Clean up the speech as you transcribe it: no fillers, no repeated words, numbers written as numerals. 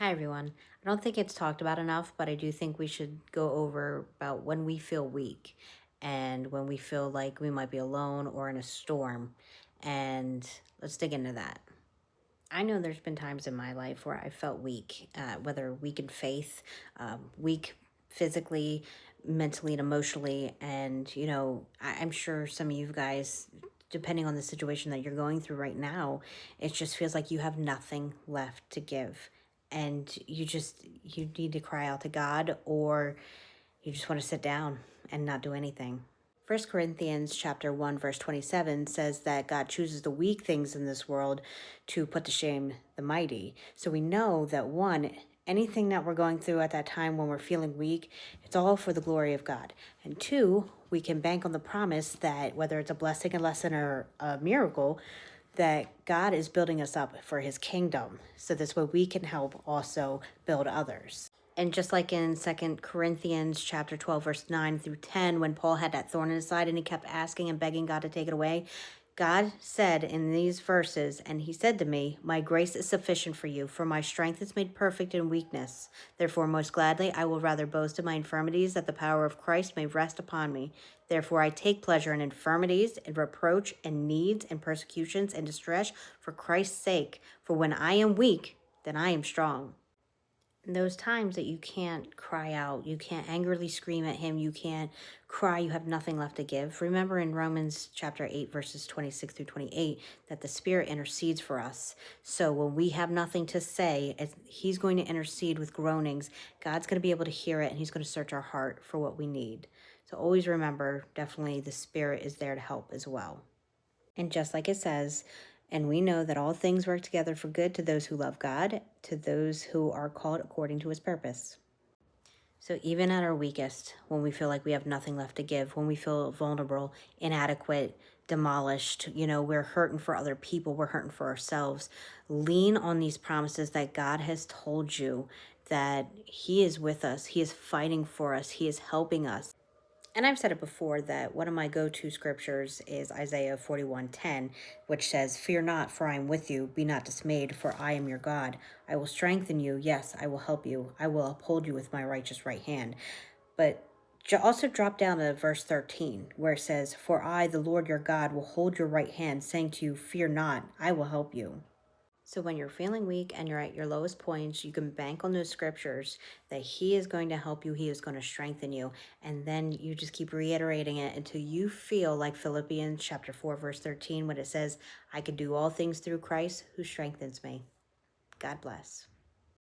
Hi, everyone. I don't think it's talked about enough, but I do think we should go over about when we feel weak and when we feel like we might be alone or in a storm. And let's dig into that. I know there's been times in my life where I felt weak, whether weak in faith, weak physically, mentally, and emotionally. And, I'm sure some of you guys, depending on the situation that you're going through right now, it just feels like you have nothing left to give. And you need to cry out to God, or you just want to sit down and not do anything. First Corinthians chapter 1 verse 27 says that God chooses the weak things in this world to put to shame the mighty. So we know that one, anything that we're going through at that time when we're feeling weak, it's all for the glory of God. And two, we can bank on the promise that whether it's a blessing, a lesson, or a miracle, that God is building us up for his kingdom. So this way we can help also build others. And just like in Second Corinthians chapter 12, verse 9 through 10, when Paul had that thorn in his side and he kept asking and begging God to take it away, God said in these verses, and he said to me, "My grace is sufficient for you, for my strength is made perfect in weakness. Therefore, most gladly, I will rather boast in my infirmities, that the power of Christ may rest upon me. Therefore, I take pleasure in infirmities, in reproach, and needs, and persecutions, and distress, for Christ's sake. For when I am weak, then I am strong." Those times that you can't cry out, you can't angrily scream at him, you can't cry, you have nothing left to give. Remember in Romans chapter 8, verses 26 through 28, that the Spirit intercedes for us. So when we have nothing to say, he's going to intercede with groanings. God's going to be able to hear it, and he's going to search our heart for what we need. So always remember, definitely the Spirit is there to help as well. And just like it says, and we know that all things work together for good to those who love God, to those who are called according to his purpose. So even at our weakest, when we feel like we have nothing left to give, when we feel vulnerable, inadequate, demolished, we're hurting for other people, we're hurting for ourselves, lean on these promises that God has told you, that he is with us, he is fighting for us, he is helping us. And I've said it before that one of my go-to scriptures is Isaiah 41:10, which says, "Fear not, for I am with you. Be not dismayed, for I am your God. I will strengthen you. Yes, I will help you. I will uphold you with my righteous right hand." But also drop down to verse 13, where it says, "For I, the Lord your God, will hold your right hand, saying to you, Fear not, I will help you." So when you're feeling weak and you're at your lowest points, you can bank on those scriptures that he is going to help you, he is going to strengthen you. And then you just keep reiterating it until you feel like Philippians chapter 4, verse 13, when it says, "I can do all things through Christ who strengthens me." God bless.